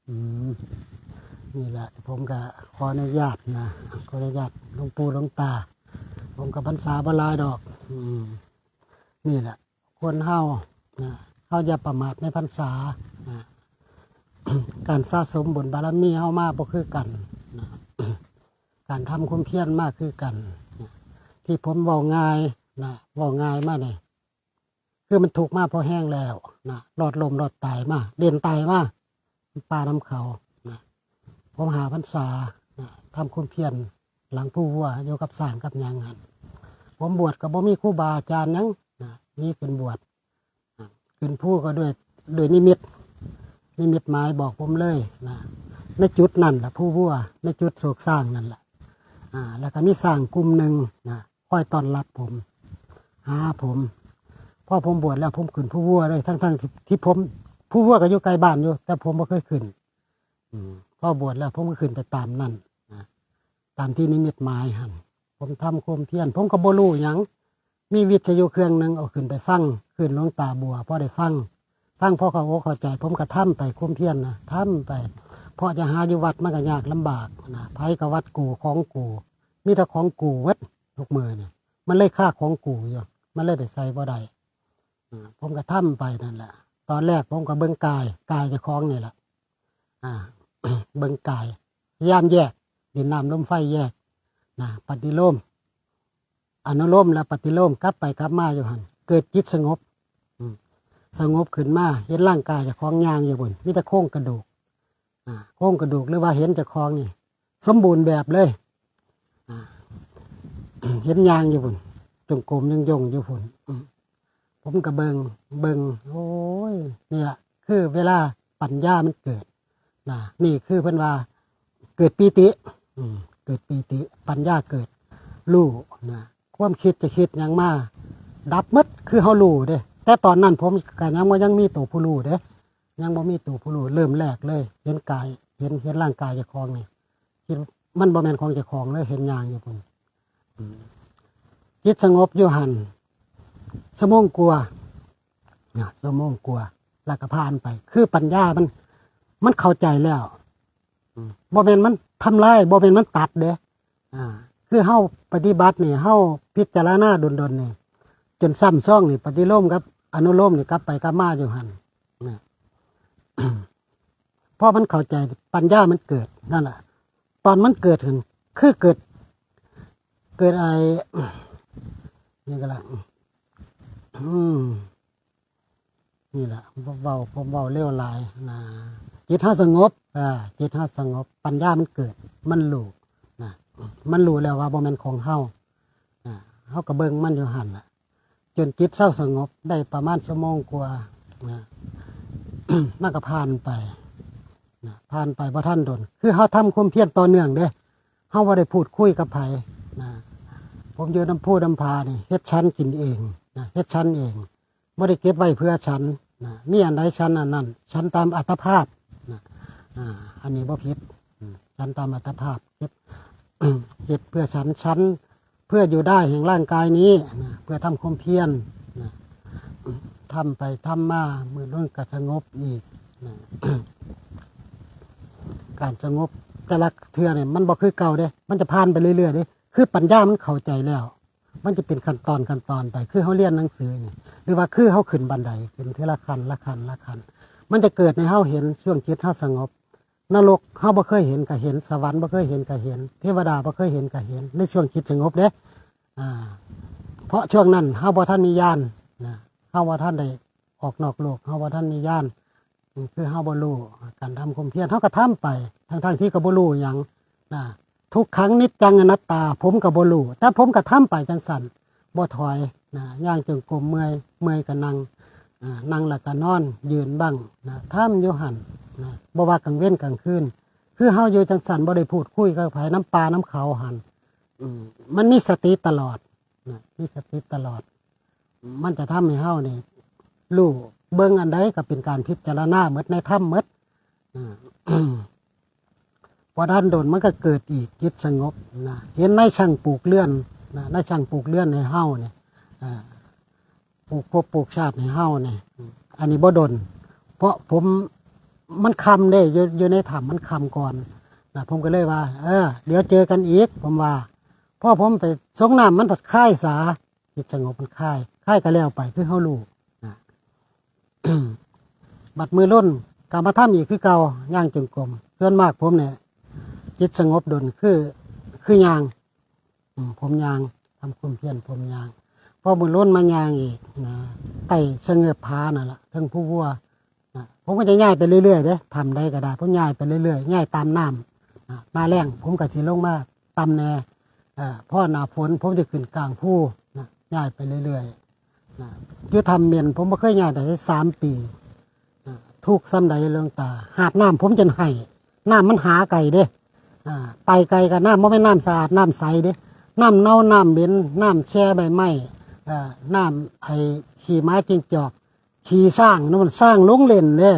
อืมนี่แหละผมก็ขออนุญาตนะขออนุญาตหลวงปู่หลวงตาผมกับพรรษาบหลายดอกนี่แหละคนเฮานะเฮาอย่าประมาทในพรรษานะการสะสมบุญบารมีเฮามาบ่คือกันนะการทำความเพียรมากคือกันนะที่ผมเว้าง่ายนะเว้าง่ายมากเลยคือมันถูกมาพอแห้งแล้วนะรอดลมรอดตายมาเด่นตายมาป่าน้ำเขานะผมหาพรรษานะทำความเพียรหลังผู้วัวอยู่กับสร้างกับยางหันผมบวชกับบ่มีครูบาอาจารย์ยังนะนี่ขึ้นบวชขึ้นผู้ก็ด้วยนิมิตหมายบอกผมเลยนะในจุดนั่นแหละผู้วัวในจุดโศกสร้างนั่นแหละแล้วก็มีสร้างกลุ่มหนึ่งนะคอยต้อนรับผมหาผมพอผมบวชแล้วผมขึ้นผู้วัวเลยทั้งที่ผมผู้วัวก็อยู่ไกลบ้านอยู่แต่ผมไม่เคยขึ้นพอบวชแล้วผมก็ขึ้นไปตามนั่นนะตามที่นิมิตหมายหันผมทำโคมเพียรผมก็บ่รู้หยังมีวิทยุเครื่องหนึ่งเอาขึ้นไปฟังขึ้นหลวงตาบัวพอได้ฟังพ่อเขาเข้าใจผมก็ทำไปโคมเพียรนะทำไปเพราะจะหาอยู่วัดมันก็ยากลำบากนะไผกับวัดกูของกูมีแต่ของกูวัดทุกมือเนี่ยมันเลยค่าของกูอยู่มันเลยไปใส่บ่ได้ผมก็ทำไปนั่นแหละตอนแรกผมก็เบิ่งกายจะคล้องนี่แหละเบิ่งกายพยายามแยกดินน้ำลมไฟแยกนะปฏิโลมอนุโลมและปฏิโลมกลับไปกลับมาอยู่หันเกิดจิตสงบขึ้นมาเห็นร่างกายจะคล้องยางอยู่บนมีแต่โครงกระดูกโครงกระดูกหรือว่าเห็นจะคล้องนี่สมบูรณ์แบบเลยเห็นยางอยู่บนจงกรมยงอยู่บนผมก็เบิงโอ้ยนี่แหละคือเวลาปัญญามันเกิดนะนี่คือเพิ่นว่าเกิดปีติเกิดปีติปัญญาเกิดรู้นะความคิดจะคิดอย่างมาดับมัดคือเฮารู้เด้แต่ตอนนั้นผมก็ยังมีตัวผู้รู้เด้ยังบ่มีตัวผู้รู้เริ่มแรกเลยเห็นกายเห็นร่างกายเจ้าของนี่คิดมันบ่แม่นของเจ้าของเลยเห็นอย่างอยู่พุ่นจิตสงบอยู่หั่นชั่วโมงกว่าชั่วโมงกว่าแล้วก็ผ่านไปคือปัญญามันเข้าใจแล้วบ่แม่นมันทำลายบ่แม่นมันตัดเด้คือเฮาปฏิบัตินี่เฮาพิจารณาดนๆนี่จนซ้ำซ่องนี่ปฏิโลมกับอนุโลมนี่กลับไปกลับมาอยู่หั่นนะเพราะมันเข้าใจปัญญามันเกิดนั่นแหละตอนมันเกิดขึ้นคือเกิดไอ้นี่ก็ละนี่แหละผมเบาเร็วหลายนะจิตถ้าสงบจิตถ้าสงบปัญญามันเกิดมันรู้นะมันรู้แล้วว่าบ่แม่นของเฮาเฮาก็เบิ่งมันอยู่หั่นล่ะจนจิตเศร้าสงบได้ประมาณชั่วโมงกว่านะมันก็ผ่านไปบ่ทันโดนคือเฮาทำความเพียรต่อเนื่องเด้เฮาบ่ได้พูดคุยกับไผนะผมอยู่น้ำพุน้ำพานี่เฮ็ดชั้นกินเองนะเฮ็ดชั้นเองไม่ได้เก็บไว้เพื่อชั้นนะมีอันใดชั้นอันนั้นชั้นตามอัตภาพนะอันนี้บ่ผิดชั้นตามอัตภาพเฮ็ดเพื่อชั้นเพื่ออยู่ได้แห่งร่างกายนี้นะเพื่อทำความเพียรนะทำไปทำมามือรุ่นก็สงบอีกนะการสงบแต่ละเทื่อเนี่ยมันบ่คือเก่าเด้มันจะผ่านไปเรื่อยๆเด้คือปัญญามันเข้าใจแล้วมันจะเป็นขั้นตอนไปคือเขาเรียนหนังสือนี่หรือว่าคือเขาขึ้นบันไดขึ้นทีละขั้นมันจะเกิดในเขาเห็นช่วงจิตเขาสงบนรกเขาบ่เคยเห็นก็เห็นสวรรค์บ่เคยเห็นก็เห็นเทวดาบ่เคยเห็นก็เห็นในช่วงจิตสงบเด้เพราะช่วงนั้นเขาบ่ท่านมีญาณนะเขาบ่ท่านได้ออกนอกโลกเขาบ่ท่านมีญาณคือเขาบ่รู้การทำความเพียรเขาก็ทำไปทั้งที่ก็บ่รู้หยังนะทุกครั้งนิจจังอนัตตาผมกับบ่รู้แต่ผมก็ทำไปจังสั่นบ่ถอยนะย่างจงกรมเมื่อยก็นั่งนั่งแล้วก็นอนยืนบ้างนะทำอยู่หั่นนะบ่ว่ากลางเว้นกลางคืนคือเฮาอยู่จังสั่นบ่ได้พูดคุยกับไผน้ำปลาน้ำเขาหั่นมันมีสติตลอดนะมีสติตลอดมันจะทำให้เฮานี่รู้เบิ่งอันใดก็เป็นการพิจารณาหมดในธรรมหมดพอท่านโดนมันก็เกิดอีกจิตสงบนะเห็นในช่างปลูกเลื่อนนะในช่างปลูกเลื่อนในเฮ้าเนี่ยปลูกภพปลูกชาติในเฮ้าเนี่ยอันนี้บ่ดนเพราะผม มันคำเด้อยู่ในถ้ำมันคำก่อนนะผมก็เลยว่า เดี๋ยวเจอกันอีกผมว่าพอผมไปสงน้ำมันผัดค่ายสาจิตสงบมันค่ายก็แล้วไปคือเฮารู้นะ บัดมือล้นกลับมาทำอีกคือเก่าย่างจงกรมส่วนมากผมเนี่ยจิตสงบดลคือย่างผมย่างทำความเพียรผมย่างพอมือล้นมาย่างอีกนะไต่เสงบพานั่นแหละทั้งผู้วัวนะผมก็จะง่ายไปเรื่อยๆเด้ทำได้ก็ได้ผมง่ายไปเรื่อยๆง่ายตามน้ำหน้าแรงผมก็สิลงมาตำแน่พ่อหน้าฝนผมจะขึ้นกลางผู้นะง่ายไปเรื่อยๆนะอยู่ทำเมียนผมไม่เคยง่ายได้3 ปีทุกซ้ำใดเรื่องตาหาบน้ำผมจนให้น้ำมันหาไก่เด้ไปไกลกับน้ำมันไม่น้ำสะอาดน้ำใสเด้น้ำเน่าน้ำเหม็นน้ำแช่ใบไม้น้ำไอ้ขี่ไม้จิงจอกขี่สร้างนั่นมันสร้างลงเล่นเด้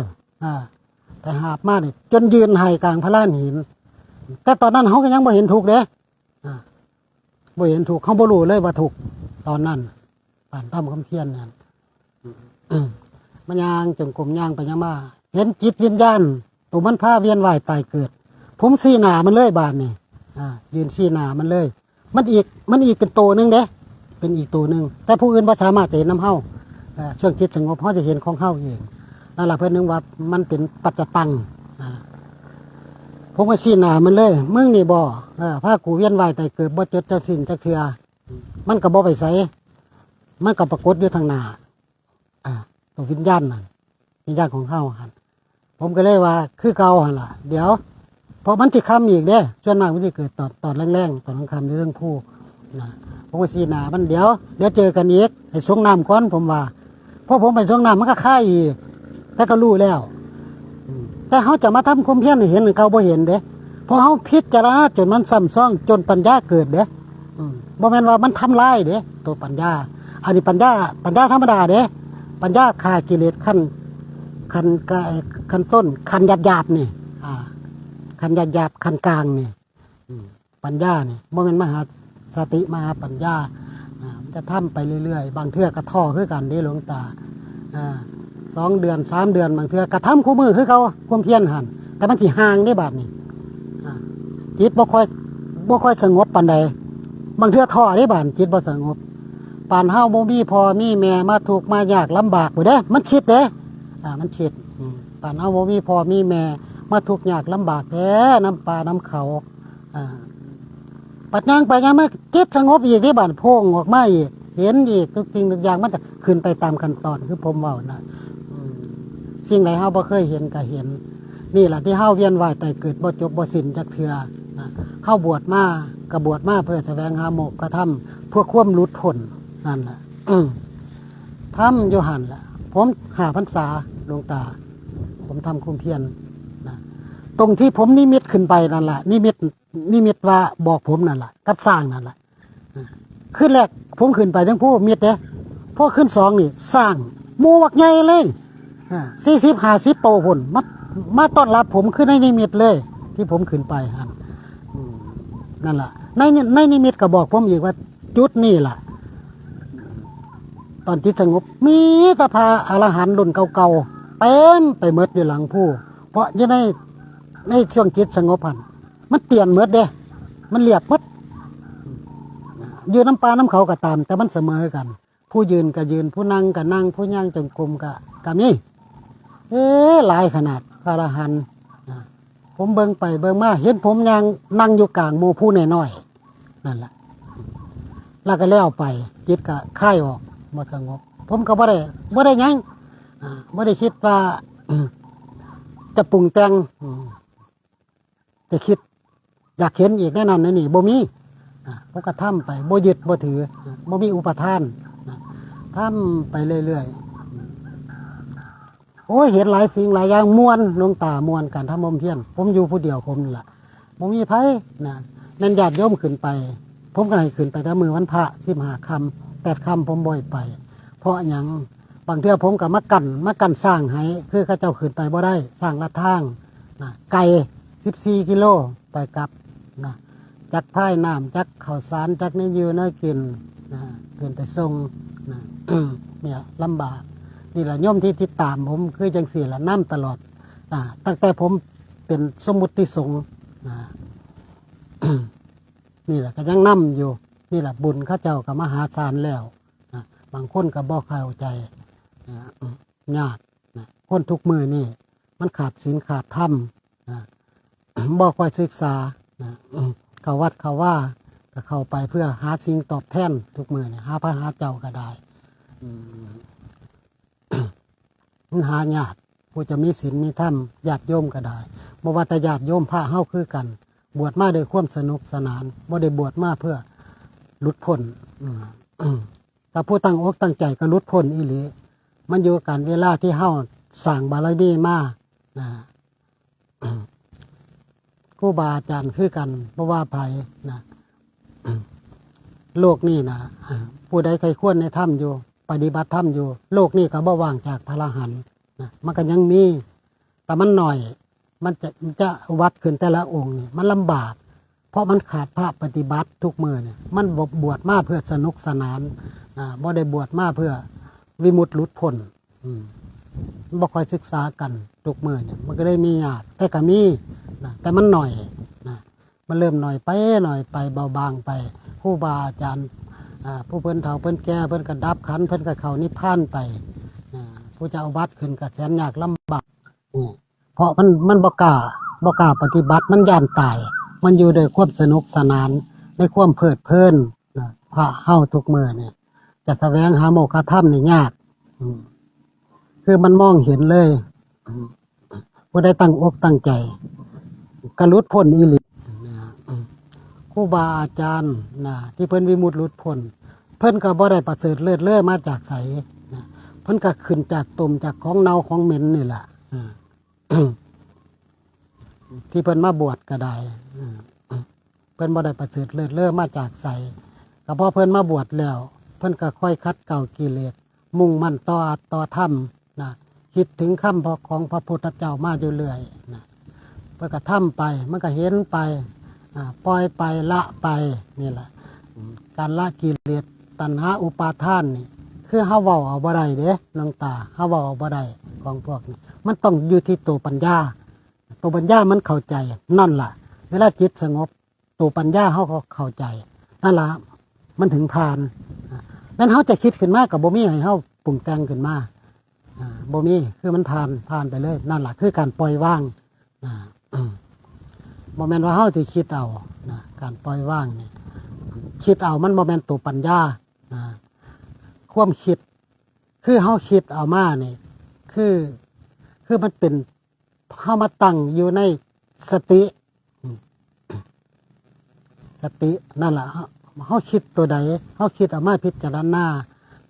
ไปหาบมาเนี่ยจนยืนให้กลางพระลานหินแต่ตอนนั้นเขาก็ยังบ่เห็นถูกเด้บ่เห็นถูกเขาบ่รู้เลยว่าถูกตอนนั้นป่านทำคำเพียรเนี่ยมันย่างจงกรมย่างไปย่างมาเห็นจิตวิญญาณตัวมันพาเวียนว่ายตายเกิดผมซีหนามันเลยบานนี่ยืนซีหนามันเลยมันอีกเป็นตัวหนึ่งเด้เป็นอีกตัวหนึ่งแต่ผู้อื่นบ่สามารถจะเห็นน้ำเฮาช่วงจิตสงบเขาจะเห็นของเฮาเองนั่นแหละเพื่อนนึงว่ามันเป็นปัจจตังผมก็ซีหนามันเลยมึงนี่บ่พากูเวียนว่ายตายเกิดบ่จดจะสิ้นจะเถื่อมันก็บ่ไปใส่มันก็ปรากฏอยู่ทางหน้าตัววิญญาณนั่นวิญญาณของเฮาหันผมก็เลยว่าคือเก่าหันล่ะเดี๋ยวพอมันจะค้ำอีกเด้ส่วนมากมันจะเกิดตอนแรงๆตอนกลางค่ำในเรื่องผู้นะผมก็สีหนามันเดี๋ยวเจอกันอีกให้ส่งน้ำก่อนผมว่าพอผมไปส่งน้ำมันก็ค่ายอีกแต่ก็รู้แล้วแต่เขาจะมาทำความเพียรให้เห็นเขาบ่เห็นเด้เพราะเขาพิจารณาจนมันซ้ำซ้องจนปัญญาเกิดเด้บ่แม่นว่ามันทำลายเด้ตัวปัญญาอันนี้ปัญญาธรรมดาเด้ปัญญาฆ่ากิเลสขั้นต้นขั้นหยาบนี่ขั้นหยาบขั้นกลางนี่ปัญญานี่บ่แม่นมหาสติมหาปัญญาจะทำไปเรื่อยๆบางเทื่อกระท่อคือกันเด้หลวงตา2 เดือน3 เดือนบางเทื่อกระทำคู่มือคือเขาความเพียรหันแต่มันสิห่างได้บาดนี่จิตบ่ค่อยสงบปานใดบางเทื่อท่อได้บาดจิตบ่สงบปานเฮาบ่มีพ่อมีแม่มาทุกข์มายากลำบากบ่เด้มันคิดเด้มันคิดปานเฮาบ่มีพ่อมีแม่มาทุกข์ยากลำบากแท้น้ำป่าน้ำเขาปัดย่างไปย่างมาจิตสงบอีกที่บ้านโพ่งออกมาอีกเห็นอีกทุกสิ่งทุกอย่างมันจะขึ้นไปตามขั้นตอนคือผมเว้านะสิ่งไหนเฮาบ่เคยเห็นก็เห็นนี่แหละที่เฮาเวียนว่ายตายเกิดบ่จบบ่สิ้นจักเทื่อเฮาบวชมาก็บวชมาเพื่อแสวงหาโมกขธรรมเพื่อความหลุดพ้นนั่นแหละทำอยู่หั่นล่ะผม5 พรรษาหลวงตาผมทำความเพียรนะตรงที่ผมนิมิตขึ้นไปนั่นแหละนิมิตว่าบอกผมนั่นแหละกับสร้างนั่นแหละขึ้นแรกผมขึ้นไปทั้งผู้มิตรเนี่ยพอขึ้น2นี่สร้างหมู่บักใหญ่เลย40-50 โตพุ่นมาต้อนรับผมขึ้นในนิมิตเลยที่ผมขึ้นไปหันนั่นแหละในนิมิตก็บอกผมอีกว่าจุดนี่แหละตอนจิตสงบมีแตะพาอรหันต์รุ่นเก่าๆเต็มไปหมดอยู่หลังผู้เพราะยังในช่วงจิตสงบหันมันเตียนหมดเด้มันเรียบหมดอยู่น้ำปลาน้ำเขาก็ตามแต่มันเสมอกันผู้ยืนก็ยืนผู้นั่งก็นั่งผู้ย่างจงกรมก็มีหลายขนาดพระอรหันต์ผมเบิ่งไปเบิ่งมาเห็นผมยังนั่งอยู่กลางหมู่ผู้น้อยๆนั่นแหละแล้วก็แล้วไปจิตก็ค่ายออกบ่สงบผมก็บ่ได้หยังบ่ได้คิดว่าจะปรุงแต่งจะคิดอยากเห็นอีกแน่นอนนี่บ่มีผมก็ทำไปบ่ยึดบ่ถือบ่มีอุปทานทำไปเรื่อยๆโอ้ยเห็นหลายสิ่งหลายอย่างม่วนหลวงตาม่วนการทำมเพียรผมอยู่ผู้เดียวผมนี่ล่ะบ่มีไผนั่นญาติโยมขึ้นไปผมก็ให้ขึ้นไปแต่มือวันพระ15 ค่ำ8 ค่ำผมบ่อยไปเพราะหยังบางเทื่อผมก็มากั้นสร้างให้คือเขาเจ้าขึ้นไปบ่ได้สร้างลัดทางไกล14 กิโลไปกลับจักพายน้ำจักข้าวสารจักเนื้อยืนเนื้อกินขึ้นไปส่งเนี่ยลำบากนี่แหละโยมที่ติดตามผมคือจังสี่ละน้ำตลอด ตั้งแต่ผมเป็นสมมุติสงฆ์นะ นี่แหละก็ยังนำอยู่นี่แหละบุญข้าเจ้ากับมหาศาลแล้วนะบางคนก็บ่เข้าใจนะยากนะคนทุกมือนี่มันขาดศีลขาดธรรมนะบ่ค่อยศึกษานะเข้าวัดเข้าว่าก็เข้าไปเพื่อหาสิ่งตอบแทนทุกมือเนี่ยหาพระหาเจ้าก็ได้มันหายากผู้จะมีศีลมีธรรมญาติโยมก็ได้บ่ว่าแต่ญาติโยมพระเฮาคือกันบวชมาโดยความสนุกสนานบ่ได้บวชมาเพื่อหลุดพ้นแต่ผู้ตั้งอกตั้งใจก็หลุดพ้นอีหลีมันอยู่กันเวลาที่เฮาสร้างบารมีมานะครูบาอาจารย์คือกันบ่ว่าไผนะโลกนี้นะผู้ใดใครควรในธรรมอยู่ปฏิบัติธรรมอยู่โลกนี้ก็บ่ว่างจากพระอรหันต์นะมันก็ยังมีแต่มันหน่อยมันจะวัดขึ้นแต่ละองค์นี่มันลำบากเพราะมันขาดภาพปฏิบัติทุกมือเนี่ยมันบวชมาเพื่อสนุกสนานบ่ได้บวชมาเพื่อวิมุตติหลุดพ้นบ่ค่อยศึกษากันทุกมือเนี่ยมันก็ได้มียากแต่ก็มีนะแต่มันหน่อยนะมันเริ่มหน่อยไปเบาบางไปครูบาอาจารย์ผู้เพิ่นเฒ่าเพิ่นแก่เพิ่นก็ดับขันเพิ่นก็เข้านิพพานไปผู้จะเอาวัดขึ้นก็แสนยากลำบากเพราะมันบ่กล้าปฏิบัติมันย่านตายมันอยู่โดยความสนุกสนานในความเพลิดเพลินพระเฮาทุกมื้อนี่จะแสวงหาโมฆะธรรมนี่ยากคือมันมองเห็นเลยผู้ใดตั้งอกตั้งใจก็หลุดพ้นอีหลีครูบาอาจารย์ที่เพิ่นวิมุตติหลุดพ้นเพิ่นก็บ่ได้ประเสริฐเลิศเลอมาจากไสเพิ่นก็ขึ้นจากตุ่มจากของเน่าของเหม็นนี่แหละที่เพิ่นมาบวชก็ได้เพิ่นบ่ได้ประเสริฐเลิศเลอมาจากไสก็พอเพิ่นมาบวชแล้วเพิ่นก็ค่อยคัดเก่ากิเลสมุ่งมั่นต่ออัตต่อธรรมนะคิดถึงคำของพระพุทธเจ้ามาอยู่เรื่อยนะเพิ่นก็ทำไปมันก็เห็นไปปล่อยไปละไปนี่แหละการละกิเลสตัณหาอุปาทานนี่คือเฮาเว้าเอาบ่ได้เด้น้องตาเฮาเว้าเอาบ่ได้ของพวกนี้มันต้องอยู่ที่ตัวปัญญาตัวปัญญามันเข้าใจนั่นล่ะเวลาจิตสงบตัวปัญญาเฮาก็เข้าใจนั่นล่ะมันถึงผ่านงั้นเฮาจะคิดขึ้นมากับบ่มีให้เฮาปรุงแต่งขึ้นมาบ่มีคือมันผ่านไปเลยนั่นล่ะคือการปล่อยวางบ่แม่นว่าเฮาสิคิดเอาการปล่อยวางนี่คิดเอามันบ่แม่นตัวปัญญาความคิดคือเฮาคิดเอามานี่คือมันเป็นเฮามาตั้งอยู่ในสตินั่นล่ะเฮาคิดตัวใดเฮาคิดเอามาพิจารณา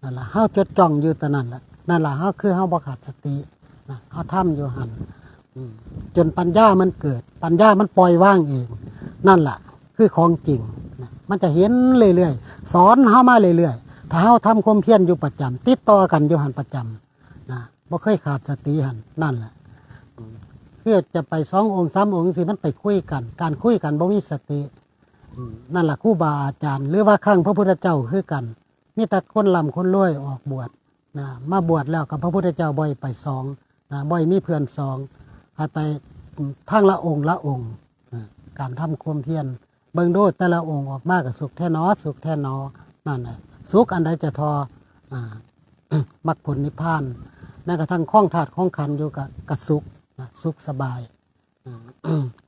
นั่นล่ะเฮาจดจ้องอยู่ตัวนั้นล่ะนั่นล่ะเฮาคือเฮาบ่ขาดสติเฮาทำอยู่หั่นจนปัญญามันเกิดปัญญามันปล่อยวางเองนั่นล่ะคือของจริงมันจะเห็นเรื่อยๆสอนเฮามาเรื่อยๆถ้าเฮาทำความเพียรอยู่ประจำติดต่อกันอยู่หันประจำบ่เคยขาดสติหันนั่นแหละคือจะไป2 องค์ 3 องค์สิมันไปคุยกันการคุยกันบ่มีสตินั่นแหละครูบาอาจารย์หรือว่าข้างพระพุทธเจ้าคือกันมีแต่คนร่ำคนรวยออกบวชมาบวชแล้วกับพระพุทธเจ้าบ่อยไป2บ่อยมีเพื่อน2ให้ไปทางละองค์ละองค์การทำความเพียรเบิ่งโดดแต่ละองค์ออกมากับสุขแท้นอสุขแท้นอนั่นแหละสุขอันใดจะทอมรรคผลนิพพานแม้กระทั่งข้องธาตุข้องขันธ์อยู่กับสุขสุขสบาย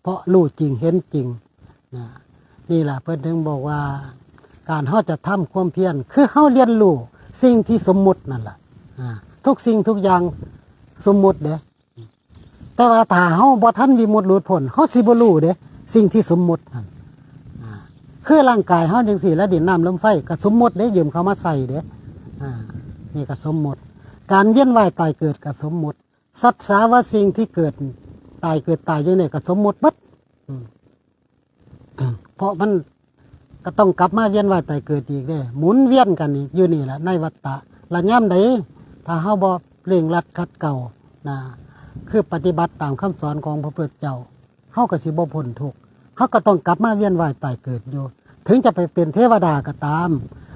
เพราะรู้จริงเห็นจริงนี่แหละเพื่อนถึงบอกว่าการเฮาจะทำความเพียรคือเฮาเรียนรู้สิ่งที่สมมุตินั่นแหละทุกสิ่งทุกอย่างสมมุติเด้แต่ว่าถ้าเฮาบ่ทันวิมุตติหลุดพ้นเฮาสิบ่รู้เด้สิ่งที่สมมุตินั่นคือร่างกายเฮาจังซี่แล้วดินน้ำลมไฟก็สมมุติเด้ยืมเขามาใส่เด้นี่ก็สมมุติการเวียนว่ายตายเกิดก็สมมุติสัตว์สาวะสิ่งที่เกิดตายจังได๋ก็สมมุติหมดเพราะมันก็ต้องกลับมาเวียนว่ายตายเกิดอีกเด้หมุนเวียนกันนี่อยู่นี่แหละในวัฏฏะละยามใดถ้าเฮาบ่เร่งรัดขัดเกลาคือปฏิบัติตามคำสอนของพระพุทธเจ้าเฮาก็สิบ่พ้นทุกข์เฮาก็ต้องกลับมาเวียนว่ายตายเกิดอยู่ถึงจะไปเป็นเทวดาก็ตาม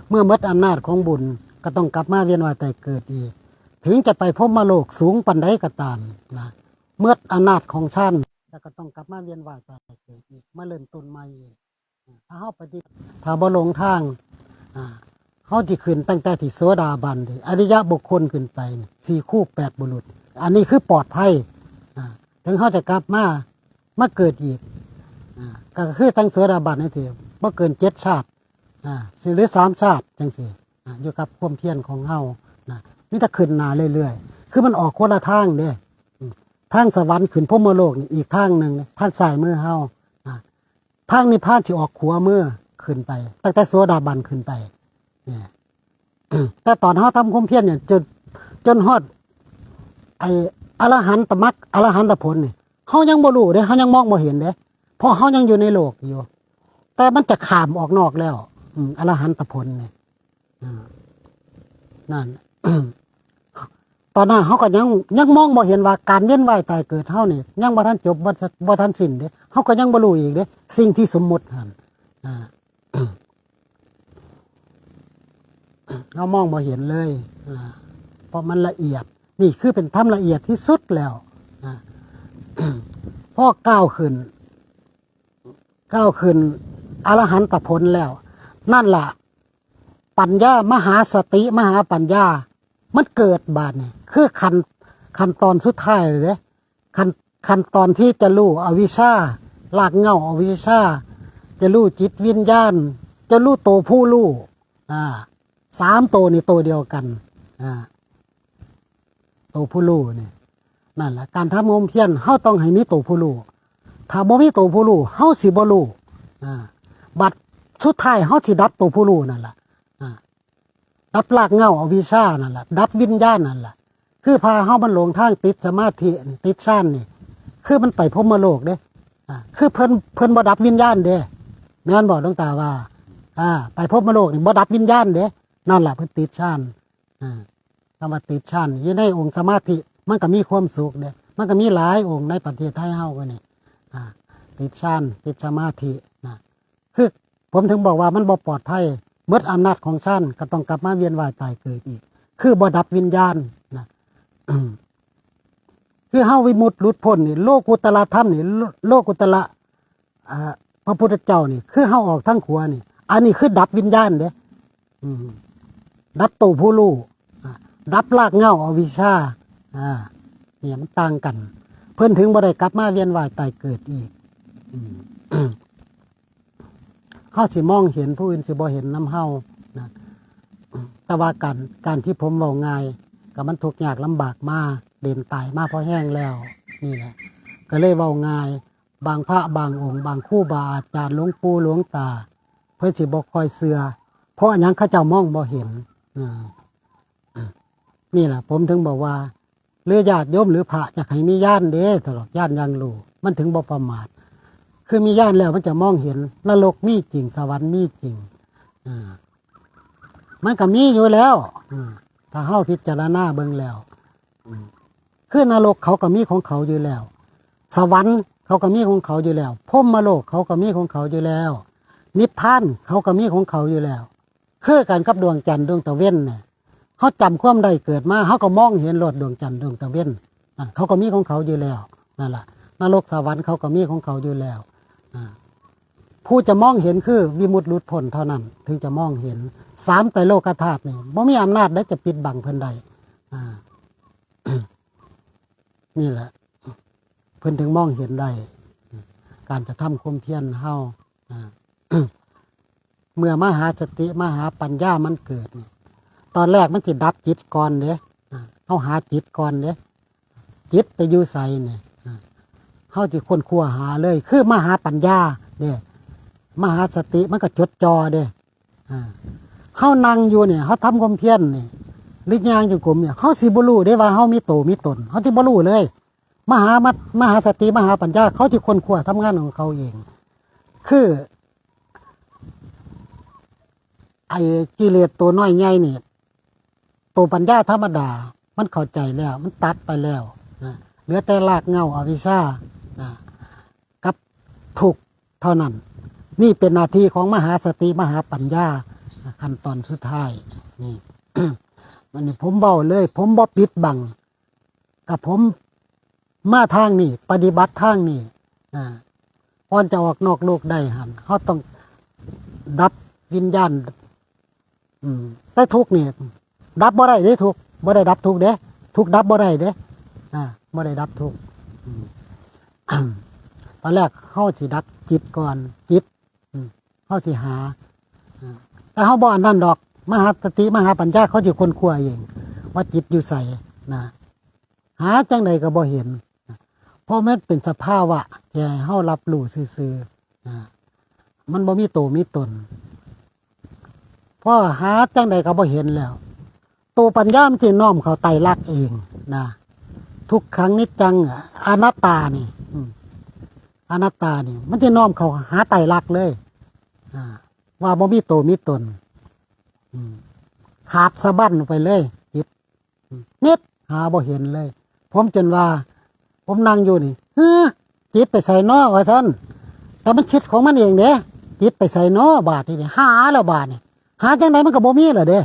เมื่อหมดอำนาจของบุญก็ต้องกลับมาเวียนว่ายตายเกิดอีกถึงจะไปพรหมโลกสูงปานใดก็ตาม เมื่ออำนาจของชั้นแล้วก็ต้องกลับมาเวียนว่ายตายเกิดอีกมาเริ่มต้นใหม่อีกถ้าเฮาปฏิบัติถ้าบ่หลงทางเฮาสิขึ้นตั้งแต่ที่โสดาบันที่อริยบุคคลขึ้นไปนี่4คู่8บุรุษอันนี้คือปลอดภัยถึงเฮาจะกลับมาเกิดอีกก็คือทั้งโสดาบันนี่สิบ่เกิน7ชาติสิหรือ3ชาติจังซี่อยู่กับความเพียรของเฮามีแต่ขึ้นหน้าเรื่อยๆคือมันออกคนละทางเด้ทางสวรรค์ขึ้นพรหมโลกนี่อีกทางหนึ่งทางซ้ายมือเฮาทางนิพพานสิออกขวามือขึ้นไปตั้งแต่โสดาบันขึ้นไปเนี่ยแต่ตอนเฮาทำความเพียรเนี่ยจนฮอดไอ้อรหันตมรรคอรหันตผลนี่เฮายังบ่รู้เด้เฮายังมองบ่เห็นเด้เพราะเฮายังอยู่ในโลกอยู่แต่มันจะข้ามออกนอกแล้วอรหันตผลนี่นั่น ตอนนั้นเขาก็ยังมองบ่เห็นว่าการเวียนว่ายตายเกิดเฮานี่ยังบ่ทันจบบ่ทันสิ้นเด้เฮาก็ยังบ่รู้อีกเด้สิ่งที่สมมุติหั่นเฮามองบ่เห็นเลยเพราะมันละเอียดนี่คือเป็นธรรมละเอียดที่สุดแล้วพอก้าวขึ้นอรหันตผลแล้วนั่นล่ะปัญญามหาสติมหาปัญญามันเกิดบาดนี่คือขั้นตอนสุดท้ายเลยเด้ขั้นตอนที่จะรู้อวิชชารากเหง้าอวิชชาจะรู้จิตวิญญาณจะรู้โตผู้รู้3ตัวนี่ตัวเดียวกันโตผู้รู้นี่นั่นแหละการทำความเพียรเฮาต้องให้มีโตผู้รู้ถ้าบ่มีโตผู้รู้เฮาสิบ่รู้บัดสุดท้ายเฮาสิดับโตผู้รู้นั่นล่ะดับรากเหง้าอวิชชานั่นแหละดับวิญญาณนั่นแหละคือพาเฮามันหลงทางติดสมาธิติดฌานนี่คือมันไปพรหมโลกเด้คือเพิ่นบ่ดับวิญญาณเด้แม่นบอกหลวงตาว่าไปพรหมโลกนี่บ่ดับวิญญาณเด้นั่นแหละเพิ่นติดฌานคำว่าติดฌานอยู่ในองค์สมาธิมันก็มีความสุขเด้มันก็มีหลายองค์ในประเทศไทยเฮาก็นี่ติดฌานติดสมาธิคือผมถึงบอกว่ามันบ่ปลอดภัยเมื่ออำนาจของชั้นก็ต้องกลับมาเวียนว่ายตายเกิดอีกคือบ่ดับวิญญาณคือเฮาวิมุตติหลุดพ้นนี่โลกุตละธรรมนี่โลกุตละพระพุทธเจ้านี่คือเฮาออกทั้งขัวนี่อันนี้คือดับวิญญาณเด้ดับตัวผู้รู้ดับรากเหง้าอวิชชาเนี่ยมันต่างกันเพิ่นถึงบ่ได้กลับมาเวียนว่ายตายเกิดอีกเฮาสิมองเห็นผู้อื่นสิบ่เห็นน้ำเฮานะแต่ว่าการที่ผมเว้าง่ายก็มันทุกข์ยากลำบากมาเด่นตายมาพอแห้งแล้วนี่แหละก็เลยเว้าง่ายบางพระบางองค์บางครูบาอาจารย์หลวงปู่หลวงตาเพิ่นสิบ่ค่อยเชื่อเพราะอันหยังเขาเจ้ามองบ่เห็นนี่แหละผมถึงบอกว่าหรือญาติโยมหรือพระอยากให้มีญาณเด้ตลอดญาณยังรู้มันถึงบ่ประมาทคือมีญาณแล้วมันจะมองเห็นนรกมีจริงสวรรค์มีจริงมันก็มีอยู่แล้วถ้าเฮาพิจารณาเบิ่งแล้วคือนรกเขาก็มีของเขาอยู่แล้วสวรรค์เขาก็มีของเขาอยู่แล้วพรหมโลกเขาก็มีของเขาอยู่แล้วนิพพานเขาก็มีของเขาอยู่แล้วคือกันกับดวงจันทร์ดวงตะเว้นเนี่ยเขาจำความได้เกิดมาเขาก็มองเห็นโลดดวงจันทร์ดวงตะเว้นเขาก็มีของเขาอยู่แล้วนั่นแหละนรกสวรรค์เขาก็มีของเขาอยู่แล้วผู้จะมองเห็นคือวิมุตติหลุดพ้นเท่านั้นถึงจะมองเห็น3ไตรโลกธาตุนี่บ่มีอำนาจได้จะปิดบังเพิ่นใดนี่แหละเพิ่นถึงมองเห็นได้การจะทำความเพียรเฮาเมื่อมหาสติมหาปัญญามันเกิดตอนแรกมันสิดับจิตก่อนเด้เฮาหาจิตก่อนเด้จิตไปอยู่ไสนี่เฮาสิค้นคว้าหาเลยคือมหาปัญญาเด้มหาสติมันก็จดจ่อเด้เฮานั่งอยู่เนี่ยเฮาทำความเพียรนี่หรือย่างจงกรมเนี่ยเฮาสิบ่รู้ได้ว่าเฮามีโตมีตนเฮาสิบ่รู้เลยมหาสติมหาปัญญาเขาสิค้นคว้าทำงานของเขาเองคือไอ้กิเลสตัวน้อยใหญ่นี่ตัวปัญญาธรรมดามันเข้าใจแล้วมันตัดไปแล้วเหลือแต่รากเหง้าอวิชชากับทุกข์เท่านั้นนี่เป็นหน้าที่ของมหาสติมหาปัญญาขั้นตอนสุดท้ายนี่ วันนี้ผมเบาเลยผมบ่ปิดบังกับผม มาทางนี้ปฏิบัติทางนี้ก่อนจะออกนอกโลกได้หันเขาต้องดับวิญญาณแต่ทุกข์นี่ดับบ่ได้เด้ทุกข์บ่ได้ดับทุกข์เด้ทุกข์ดับบ่ได้เด้บ่ได้ดับทุกข์ตอนแรกเขาสิดับจิตก่อนจิตเขาสิหาแต่เขาบ่อันนั้นดอกมหาสติมหาปัญญาเขาสิค้นคว้าเองว่าจิตอยู่ใส่นะหาจังใดก็บ่เห็นเพราะมันเป็นสภาวะแค่เฮารับรู้ซื่อๆมันบ่มีตัวมีตนพอหาจังใดก็บ่เห็นแล้วตัวปัญญามันสิน้อมเข้าไตรลักษณ์เองนะทุกครั้งนิจจังอนัตตานี่อนัตตานี่มันสิน้อมเข้าหาไตรลักษณ์เลยว่าบ่มีตัวมีตนขาดสะบั้นไปเลยจิตนิดหาบ่เห็นเลยผมจนว่าผมนั่งอยู่นี่จิตไปใส่นอว่าท่านแต่มันคิดของมันเองเด้จิตไปใส่นอบาทนี่หาแล้วบาทนี่หาจังไดมันก็บ่มีเหรอเด้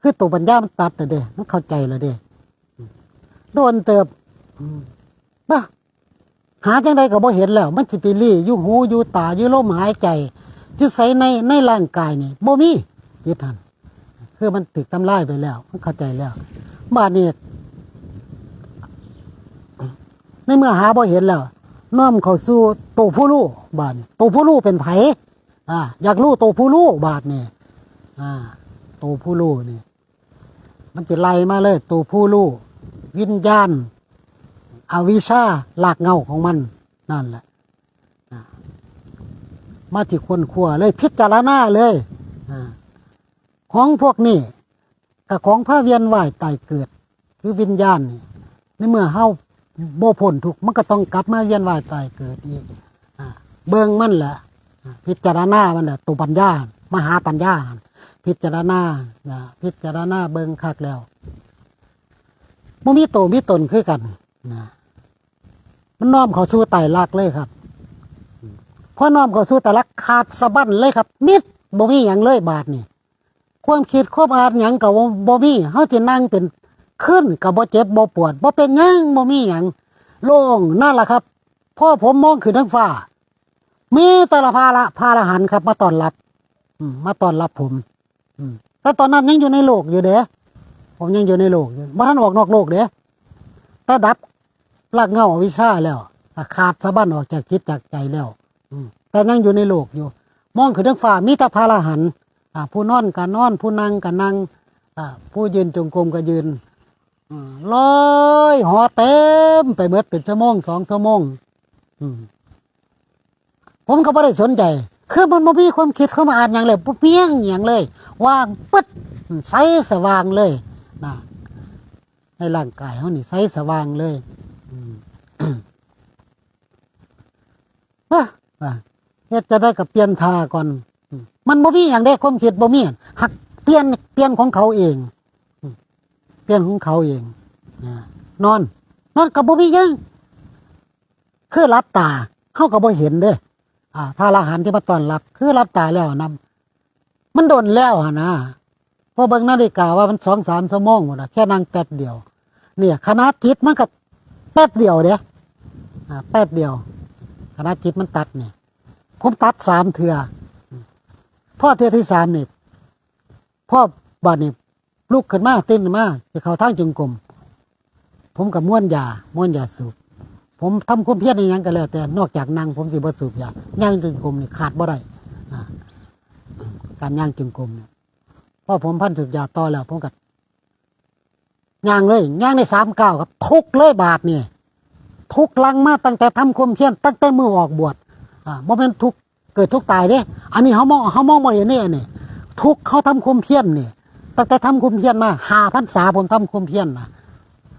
คือตัวปัญญามันตัดเลยเด้มันเข้าใจเลยเด้โดนเติบบ้าหาจังไดก็บ่เห็นแล้วมันสิไปลี่อยู่หูอยู่ตาอยู่ลมหายใจจิตใส่ในร่างกายนี่บ่มีจิตหันคือมันติดตำลายไปแล้วมันเข้าใจแล้วบาดนี้ในเมื่อหาบ่เห็นแล้วน้อมเข้าสู่ตัวผู้รู้บาดนี้ตัวผู้รู้เป็นไผอยากรู้ตัวผู้รู้บาดนี้ตัวผู้รู้นี่มันจะไล่มาเลยตัวผู้รู้วิญญาณอวิชชาหลากเงาของมันนั่นแหละมาที่คนขั้วเลยพิจารณาเลยของพวกนี้กับของพระเวียนว่ายตายเกิดคือวิญญาณนี่ในเมื่อเฮาโบพ้นทุกมันก็ต้องกลับมาเวียนว่ายตายเกิดอีกเบิ่งมันแหละพิจารณามันแหละตัวปัญญามหาปัญญาพิจารณาพิจารณาเบิ่งคักแล้วมันมีตัวมีตนคือกันมันน้อมเข้าสู่ไตรลักษณ์เลยครับพอน้อมเข้าสู่ไตรลักษณ์ขาดสะบั้นเลยครับนิดบ่มีหยังเลยบาดนี่ความคิดความอ่านหยังก็บ่มีเฮาสินั่งเป็นขึ้นก็บ่เจ็บบ่ปวดบ่เป็นหยังบ่มีหยังโล่งนั่นล่ะครับพอผมมองขึ้นท้องฟ้ามีแต่ละพาละหันครับมาต้อนรับมาต้อนรับผมแต่ตอนนั้นยังอยู่ในโลกอยู่เด้ผมยังอยู่ในโลกอยู่บ่ทันออกนอกโลกเด้แต่ดับรากเหง้าอวิชชาแล้วขาดสะบั้นออกจากจิตจากใจแล้วแต่ยังอยู่ในโลกอยู่มองขึ้นท้องฟ้ามีแต่พาละหันผู้นอนก็นอนผู้นั่งก็นั่งผู้ยืนจงกรมก็ยืนลอยหอเต็มไปเบิดเป็นชั่วโมง2 ชั่วโมงผมก็ไม่ได้สนใจคือมันบ่มีความคิดเข้ามาอ่านอย่างเลยเพียงอย่างเลยว่างปึ๊ดใสสว่างเลยนะในร่างกายเขานี่ใสสว่างเลยเฮ็ดจะได้กับเปลี่ยนทาก่อนมันบ่มีอย่างใดความคิดบ่มีหักเปลี่ยนของเขาเองเปลี่ยนของเขาเองนอนก็บ่มีหยังคือรับตาเฮาก็บ่เห็นเด้พระอรหันต์ที่มาต้อนรับคือรับตาแล้วนำมันโดนแล้วนะพอเบิ่งนาฬิกาว่ามัน2-3 ชั่วโมงหมดแค่นั่งแป๊บเดียวเนี่ยคณะจิตมันก็แป๊บเดียวเด้แป๊บเดียวคณะจิตมันตัดเนี่ยผมตัด3 เทื่อพ่อเทื่อที่3นี่พ่อบัดนี้ลุกขึ้นมาเต้นมาจะเข้าทางจงกรมผมกับม้วนยาสูบผมทำความเพียรในยังก็แล้วแต่นอกจากนั่งผมสิบ่สูบยาย่างจงกรมนี่ขาดบ่ได้การย่างจงกรมเนี่ยพอผมพันสูบยาต่อแล้วผมก็ย่างเลยย่างใน3 ก้าวครับทุกเลยบาทนี่ทุกลังมาตั้งแต่ทำความเพียรตั้งแต่มือออกบวชบ่แม่นทุกเกิดทุกตายเด้อันนี้เขามองบ่เห็นนี่ทุกเขาทำความเพียรนี่ตั้งแต่ทำความเพียรมา5 พรรษาผมทำความเพียรนะ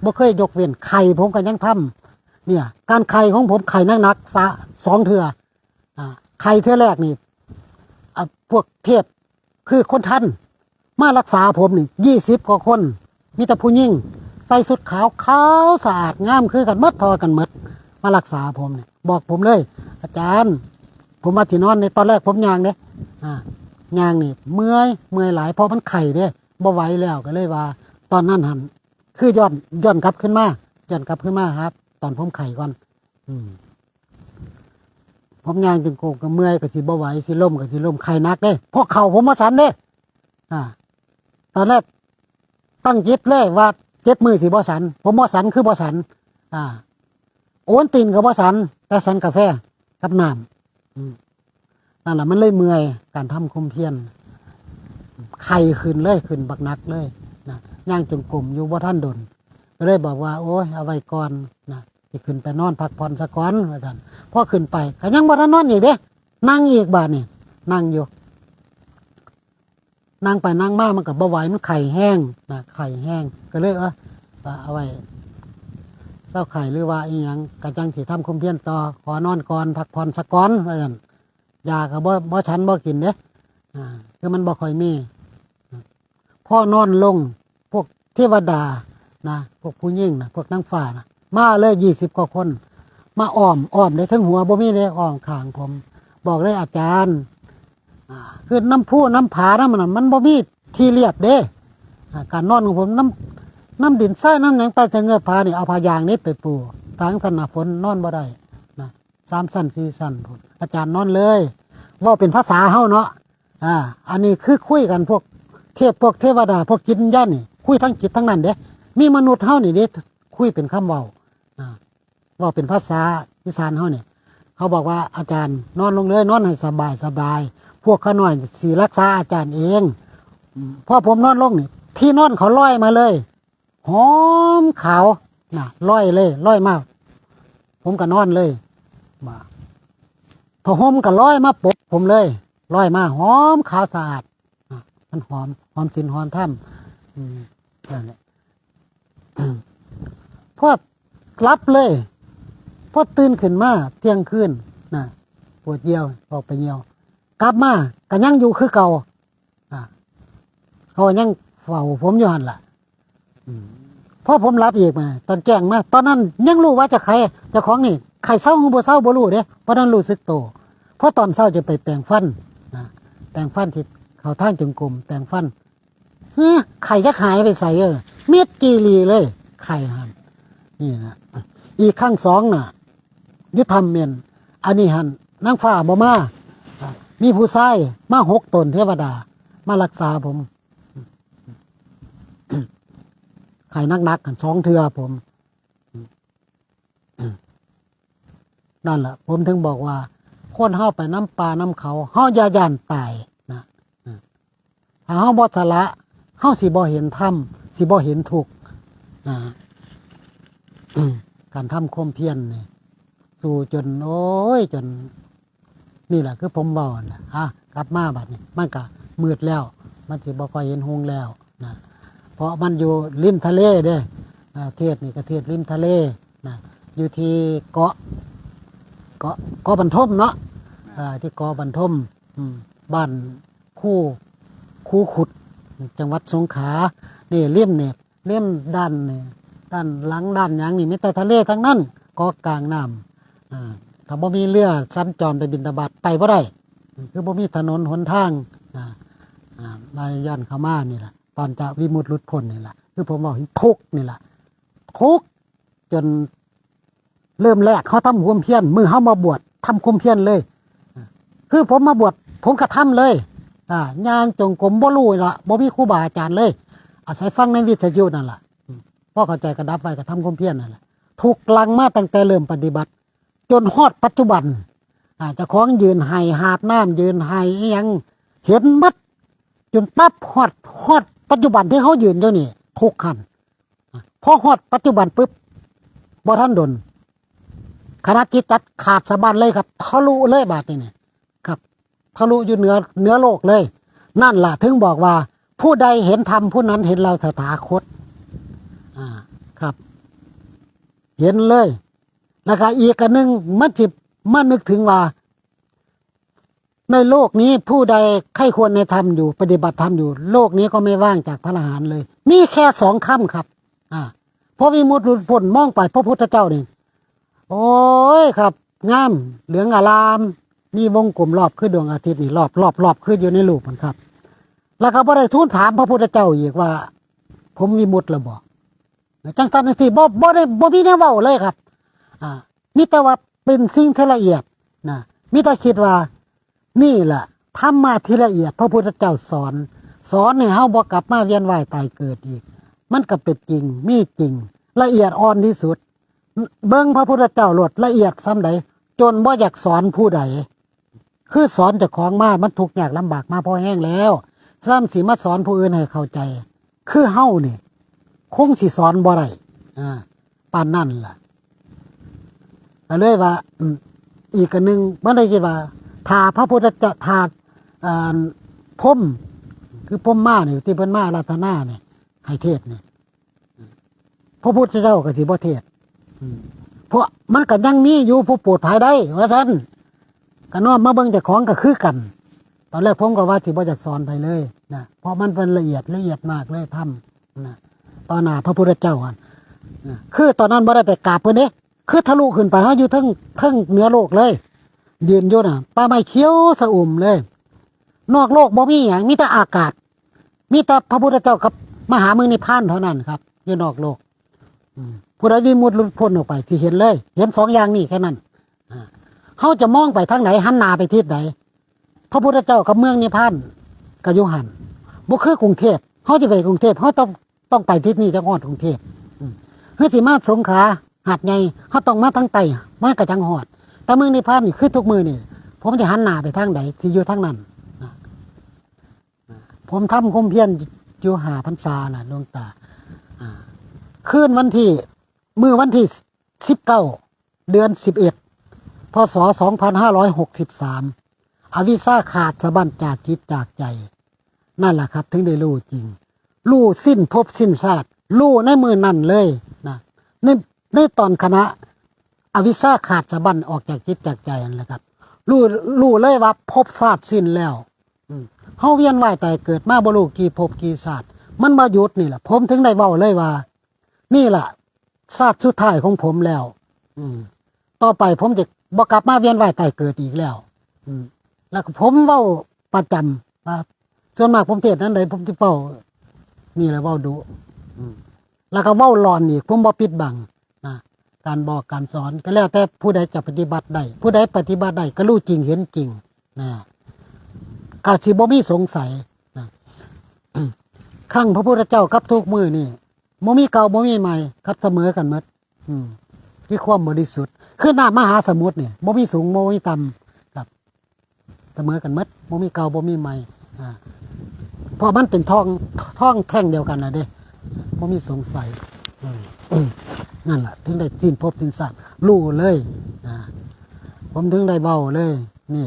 บ่เคยยกเว้นไข่ผมก็ยังทำเนี่ยการไข่ของผมไข่นัก2 เทื่อไข่เทื่อแรกนี่พวกเพศคือคนท่านมารักษาผมนี่20 กว่าคนมีแต่ผู้หญิงใส่ชุดขาวสะอาดงามคือกันหมดทอกันหมดมารักษาผมเนี่ยบอกผมเลยอาจารย์ผมมาที่นอนในตอนแรกผมย่างเด้ย่างนี่เมื่อยหลายเพราะมันไข่เด้บ่ไหวแล้วก็เลยว่าตอนนั้นหันคือย้อนกลับขึ้นมาครับ ตอนผมไข่ก่อนผมย่างจนโกงก็เมื่อยก็สิบ่ไหวสิล้มก็สิล้มไข่นักเด้เพราะเข่าผมบ่สันเด้ตอนแรกตั้งจิตเลยว่า7 มื้อสิบ่สันผมบ่สันคือบ่สันโอนตีนก็บ่สันแต่สันกาแฟกับน้ำนั่นแหละมันเลยเมื่อยการทำคุมเพียรไข่ขึ้นเลยขึ้นบักนักเลยนะย่างจงกรมอยู่บ่ท่านดนก็เลยบอกว่าโอ้ยเอาไว้ก่อนนะสิขึ้นไปนอนพักผ่อนสักก่อนว่าซั่นพอขึ้นไปก็ยังบ่ทันนอนอีกเด้นั่งอีกบาดนี่นั่งอยู่นั่งไปนั่งมามันก็บ่ไหวมันไข่แห้งนะไข่แห้งก็เลยเอาไว้เศร้าไข่หรือว่าอีหยังกะจังสิทำคุมเพียรต่อขอนอนก่อนพักผ่อนสักก่อนว่าซั่นยาก็บ่ฉันบ่กินเด้คือมันบ่ค่อยมีพ่อนอนลงพวกเทวดานะพวกผู้หญิงนะพวกนางฟ้านะมาเลย20 กว่าคนมาอ้อมได้ทั้งหัวบ่มีเลยอ้อมข้างผมบอกเลยอาจารย์คือน้ำพุน้ำผาน้ำมันบ่มีที่เรียบเด้การนอนของผมน้ำดินทรายน้ำหยังใต้จะเงือบผานี่เอาผ้ายางนี้ไปปูทางสนาฝนนอนบ่ได้นะ3 สั้น4 สั้นพุ่นอาจารย์นอนเลยว่าเป็นภาษาเฮาเนาะอันนี้คือคุยกันพวกพวกเทวดาพวกจิตวิญญาณนี่คุยทั้งจิตทั้งนั้นเด้มีมนุษย์เฮานี่เด้คุยเป็นคำเว้าว่าเป็นภาษาอีสานเฮานี่เขาบอกว่าอาจารย์นอนลงเลยนอนให้สบายพวกเขาหน่อยสิรักษาอาจารย์เองพอผมนอนลงนี่ที่นอนเขาลอยมาเลยหอมขาวน่ะลอยเลยลอยมาผมก็นอนเลยพอห่มก็ลอยมาปกผมเลยลอยมาหอมขาวสะอาดมันหอมสินหอมถ้ำนั่นแหละพอรับเลยพอตื่นขึ้นมาเที่ยงคืนนะปวดเยี่ยวออกไปเยี่ยวกลับมาก็ยังอยู่คือเก่าเขายังเฝ้าผมอยู่หันล่ะพอผมรับอีกมาตอนแจ้งมาตอนนั้นยังรู้ว่าจะใครจะของนี่ใครเศร้าบ่เศร้าบ่รู้เด้เพราะนั้นรู้สึกโตเพราะตอนเศร้าจะไปแปรงฟันแปรงฟันที่เขาทางจงกรมแปรงฟันไข่จะหายไปใส่เม็ดกีรีเลยไข่หันนี่นะอีกข้าง2น่ะยุทธรรมเมียนอันนี้หันนางฟ้าบ่มามีผู้ชายมา6 ตนเทวดามารักษาผมไข่นักๆกัน2 เทื่อผมนั่นแหละผมถึงบอกว่าคนเฮาไปน้ำปลาน้ำเขาเฮาอย่าย่านตายนะถ้าเฮาบ่สละเฮาสิบ่เห็นธรรมสิบ่เห็นทุกข์การทำความเพียรนี่สู่จนโอ้ยจนนี่แหละคือผมบอกนะกลับมาบัดนี้มันก็มืดแล้วมันสิบ่ค่อยเห็นหงแล้วนะเพราะมันอยู่ริมทะเลเด้เทศนี่ก็เทศริมทะเลนะอยู่ที่เกาะบรรทมเนาะที่เกาะบรรทมบ้านคูขุดจังหวัดสงขลานี่เลี่ยมเนี่ยเลี่ยมด้านนี่ด้านหลังด้านหยังนี่มีแต่ทะเลทั้งนั้นเกาะกลางน้ำถ้าบ่มีเรือสัญจรไปบิณฑบาตไปบ่ได้คือบ่มีถนนหนทางมาย้อนเข้ามานี่แหละตอนจะวิมุตติหลุดพ้นนี่แหละคือผมบอกทุกข์นี่แหละทุกข์จนเริ่มแรกเขาทำความเพียรมือเขามาบวชทำความเพียรเลยคือผมมาบวชผมกระทำเลยย่างจงกรมบ่รู้ละบ่มีครูบาอาจารย์เลยอาศัยฟังในวิทยุนั่นแหละพ่อเข้าใจกระดับไว้กระทำความเพียรนั่นแหละถูกลังมาตั้งแต่เริ่มปฏิบัติจนฮอดปัจจุบันจะคล้องยืนไห้หาบน้ำยืนไห้ยังเห็นมัดจนปั๊บฮอดปัจจุบันที่เขายืนอยู่นี่ทุกขันพอฮอดปัจจุบันปุ๊บบ่ท่านดนคณะจิตจัดขาดสะบั้นเลยครับทะลุเลยบาดนี่ครับทะลุอยู่เหนือโลกเลยนั่นล่ะถึงบอกว่าผู้ใดเห็นธรรมผู้นั้นเห็นเราสถาคตครับเห็นเลยแล้วก็อีกอันหนึ่งมันจิบมันนึกถึงว่าในโลกนี้ผู้ใดใครควรในธรรมอยู่ปฏิบัติธรรมอยู่โลกนี้ก็ไม่ว่างจากพระอรหันต์เลยมีแค่2 ค่ำครับพอวิมุตติหลุดพ้นมองไปพระพุทธเจ้านี่โอ้ยครับงามเหลืองอารามมีวงกลมรอบคือดวงอาทิตย์นี่รอบคืออยู่ในรูปมันครับแล้วก็บ่ได้ทูลถามพระพุทธเจ้าอีกว่าผมวิมุตติแล้วบ่จังซั่นจังซี่บ่มีแนวเว้าเลยครับ มีแต่ว่าเป็นสิ่งที่ละเอียดนะมีแต่คิดว่านี่แหละธรรมะที่ละเอียดพระพุทธเจ้าสอนให้เฮาบ่กลับมาเวียนว่ายตายเกิดอีกมันก็เป็นจริงมีจริงละเอียดอ่อนที่สุดเบิ่งพระพุทธเจ้าโลดละเอียดส่ำใดจนบ่อยากสอนผู้ใดคือสอนเจ้าของมามันทุกข์ยากลำบากมาพอแห้งแล้วซ้ำสิมาสอนผู้อื่นให้เข้าใจคือเฮานี่คงสิสอนบ่ได้ปานนั้นล่ะก็เลยว่าอีกอันหนึ่งมันได้คิดว่าถ้าพระพุทธเจ้าถ้าพรหมคือพรหมมาเนี่ยที่เพิ่นมารัตนาเนี่ยให้เทศเนี่ยพระพุทธเจ้าก็สิบ่เทศเพราะมันก็ยังมีอยู่ผู้โปรดภายได้ว่าซั่นก็น้อมมาเบิ่งเจ้าของก็คือกันตอนแรกผมก็ว่าสิบ่อยากสอนไปเลยนะเพราะมันเป็นละเอียดมากเลยทำนะตอนหน้าพระพุทธเจ้าคือตอนนั้นบ่ได้ไปกราบเพิ่นเด้คือทะลุขึ้นไปเฮาอยู่ทั้งเหนือโลกเลยยืนอยู่น่ะป่าไม้เขียวสะอุ่มเลยนอกโลกบ่มีหยังมีแต่อากาศมีแต่พระพุทธเจ้ากับมหามึงนิพพานเท่านั้นครับอยู่นอกโลกผู้ใดวิมุตติหลุดพ้นออกไปสิเห็นเลยเห็นสองอย่างนี้แค่นั้นเฮาจะมองไปทางไหนหันหน้าไปทิศไหนพระพุทธเจ้ากับเมืองนิพพานก็อยู่หันบ่คือกรุงเทพเฮาจะไปกรุงเทพเฮาต้องไปทิศนี้จังหวัดกรุงเทพเฮือสิมาสงขลาหาดใหญ่เฮาต้องมาทางใต้มากระจังหอดแต่เมืองนิพพานนี่คือทุกมือนี่ผมจะหันหน้าไปทางไหนสิอยู่ทางนั้นผมทำความเพียรอยู่5 พรรษาน่ะหลวงตาคืนวันที่19 เดือน 11 พศ 2563 อวิชชาขาดสะบั้นจากจิตจากใจนั่นแหละครับถึงได้รู้จริงรู้สิ้นภพสิ้นชาติรู้ในมือนั่นเลยนะในตอนคณะอวิชชาขาดสะบั้นออกจากจิตจากใจนั่นแหละครับรู้เลยว่าภพชาติสิ้นแล้วเฮาเวียนว่ายแต่เกิดมาบ่รู้กี่ภพกี่ชาติมันมาหยุดนี่แหละผมถึงได้เว้าเลยว่านี่แหละชาติสุดท้ายของผมแล้วต่อไปผมจะบ่กลับมาเวียนว่ายตายเกิดอีกแล้วแล้วก็ผมเว้าประจำว่าส่วนมากผมเทศนั้นเลยผมสิเว้านี่แหละเว้าดุแล้วก็เว้าหลอนอีกผมบ่ปิดบังนะการบอกการสอนก็แล้วแต่ผู้ใดจะปฏิบัติได้ผู้ใดปฏิบัติได้ก็รู้จริงเห็นจริงนะก็สิบ่มีสงสัยนะข้างพระพุทธเจ้ากับทุกมือนี่บ่มีเก่าบ่มีใหม่ครับเสมอกันหมดคือความบริสุทธิ์คือน้ำมหาสมุทรเนี่ยบ่มีสูงบ่มีต่ำครับเสมอกันหมดบ่มีเก่าบ่มีใหม่เพราะมันเป็นท้องแท่งเดียวกันนะเด้บ่มีสงสัยนั่นแหละถึงได้สิ้นภพสิ้นชาติรู้เลยผมถึงได้เบาเลยนี่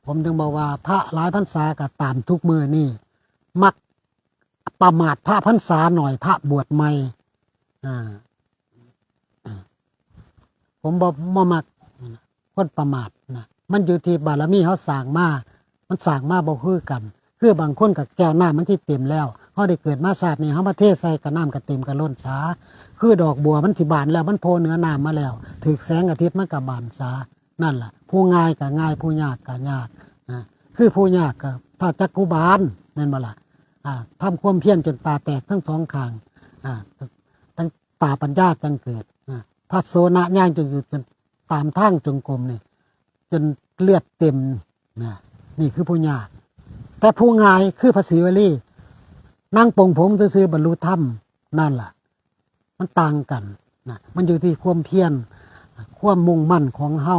ผมถึงบอกว่าพระหลายพรรษาก็ตามทุกมือนี่มักประมาทพระพรรษาหน่อยพระบวชใหม่ผมบอกมักคนประมาทนะมันอยู่ที่บารมีเขาสร้างมามันสร้างมาบ่คือกันคือบางคนกับแก้วน้ำมันที่เต็มแล้วเขาได้เกิดมาศาสตร์นี่เขามาเทใส่กับน้ำกับเต็มกับล้นสาคือดอกบัวมันสิบานแล้วมันโผล่เนื้อน้ำมาแล้วถึกแสงอาทิตย์มันกับบานสานั่นแหละผู้ง่ายกับง่ายผู้ยากกับยากคือผู้ยากกับถ้าจักกุบาลนั่นมาละทำความเพียรจนตาแตกทั้งสองข้างตั้งตาปัญญาจังเกิดพระโสนะย่างจนอยู่จนตามทางจงกรมนี่จนเลือดเต็มนี่คือผู้ยากแต่ผู้ง่ายคือพระศิวลีนั่งปงผมซื้อบรรลุธรรมนั่นแหละมันต่างกันนะมันอยู่ที่ความเพียรความมุ่งมั่นของเฮา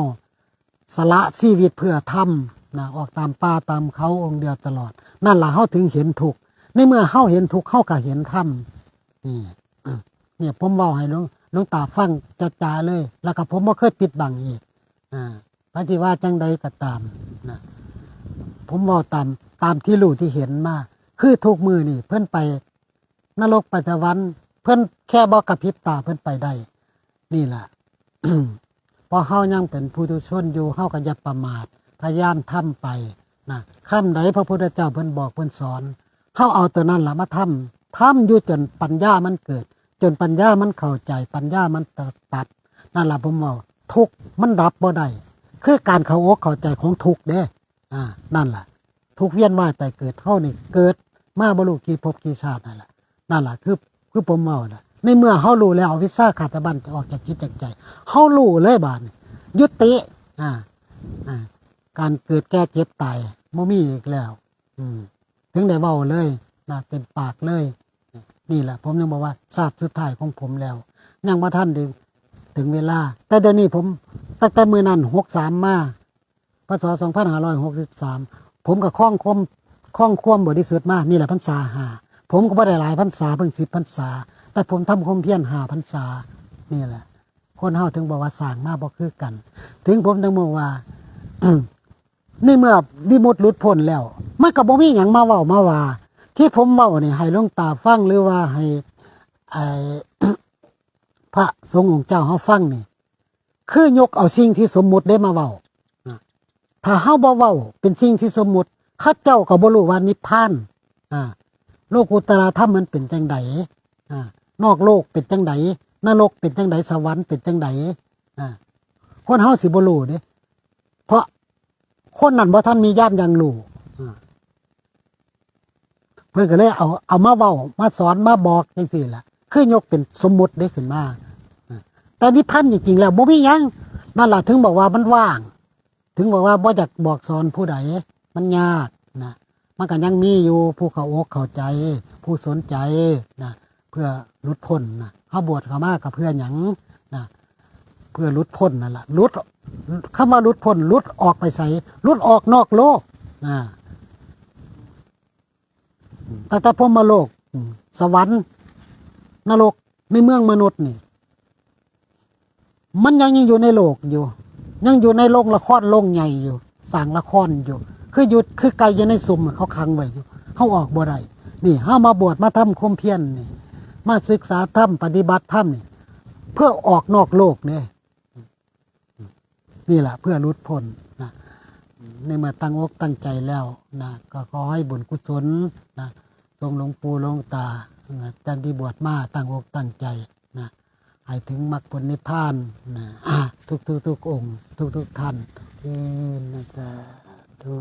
สละชีวิตเพื่อธรรมนะออกตามป่าตามเขาองค์เดียวตลอดนั่นแหละเฮาถึงเห็นทุกข์ในเมื่อเฮาเห็นทุกข์เฮาก็เห็นธรรมเนี่ยผมเว้าให้น้องตาฟังจ๋าๆเลยแล้วก็ผมบ่เคยปิดบังอีกพระที่ว่าจังใดก็ตามนะผมเว้าตามที่รู้ที่เห็นมาคือทุกมือนี่เพิ่นไปนรกไปสวรรค์เพิ่นแค่บ่กระพริบตาเพิ่นไปได้นี่ล่ะ พอเฮายังเป็นผู้ทุชนอยู่เฮาก็อย่าประมาทพยายามทำไปนะคำใดพระพุทธเจ้าเพิ่นบอกเพิ่นสอนเฮาเอาตัวนั้นล่ะมาทำอยู่จนปัญญามันเกิดจนปัญญามันเข้าใจปัญญามันตัดนั่นล่ะผมว่าทุกข์มันดับบ่ได้คือการเข้าอกเข้าใจของทุกข์เด้นั่นล่ะทุกเวียนว่ายแต่เกิดเฮานี่เกิดมาบ่รู้กี่ภพกี่ชาตินั่นล่ะคือผมเว้าน่ะ ในเมื่อเฮารู้แล้ววิชาขาดบันจะออกจากจิตจากใจเฮารู้เลยบาดนี้ยุติอ่าการเกิดแก่เจ็บตายบ่มีอีกแล้วถึงได้เว้าเลยนะเต็มปากเลยนี่แหละผมยังบอกว่าชาติสุดท้ายของผมแล้วยังบ่ทันถึงเวลาแต่เดี๋ยวนี้ผมตั้งแต่มื้อนั้น63มาพศ2563ผมก็คล้องความบริสุทธิ์มานี่แหละพรรษา5ผมก็บ่ได้หลายพรรษาเพิ่ง10พรรษาแต่ผมทำความเพียร5พรรษานี่แหละคนเฮาถึงบอกว่าสร้างมาบ่คือกัน ถึงผมถึงบอกว่า นี่เมื่อวิมุตติหลุดพ้นแล้วมันก็บ่มีหยังมาเว้ามาว่าที่ผมเว้านี่ให้หลวงตาฟังหรือว่าให้ไอ้ พระสงฆ์องค์เจ้าเฮาฟังนี่คือยกเอาสิ่งที่สมมุติได้มาเว้าถ้าเฮาบ่เว้าเป็นสิ่งที่สมมุติข้าเจ้าก็บ่รู้ว่านิพพานโลกุตตรธรรมมันเป็นจังไดนอกโลกเป็นจังไดนรกเป็นจังไดสวรรค์เป็นจังไดคนเฮาสิบ่รู้เด้เพราะคนนั้นบ่ทันมีญาณยังรู้เพิ่นก็เลยเอามาเว้ามาสอนมาบอกจังซี่ล่ะคือยกเป็นสมมุติได้ขึ้นมาแต่นิพพานจริงๆแล้วบ่มีหยังนั่นล่ะถึงบอกว่ามันว่าง ถึงบอกว่าบ่อยากบอกสอนผู้ใดมันยากนะมันก็ยังมีอยู่ผู้เข้าอกเข้าใจ ผู้สนใจนะเพื่อหลุดพ้นนะเฮาบวชเข้ามาก็เพื่อหยังนะเพื่อหลุดพ้นนั่นล่ะหลุดคำว่าหลุดพ้นหลุดออกไปไสหลุดออกนอกโลกแต่พรหมโลกสวรรค์นรกในเมืองมนุษย์นี่มันยังอยู่ในโลกอยู่ยังอยู่ในโรงละครโรงใหญ่อยู่สร้างละครอยู่คือไก่อยู่ในซุ้มเขาขังไว้อยู่เขาออกบ่ได้นี่เฮามาบวชมาทำความเพียรนี่มาศึกษาธรรมปฏิบัติธรรมนี่เพื่อออกนอกโลกนี่แหละเพื่อหลุดพ้นนะในเมื่อตั้งอกตั้งใจแล้วนะก็ขอให้บุญกุศลนะทรงหลวงปู่หลวงตาจันที่บวชมาตั้งอกตั้งใจนะให้ถึงมรรคผลนิพพานนะทุกองค์ทุกท่านที่นะจ๊ะทุก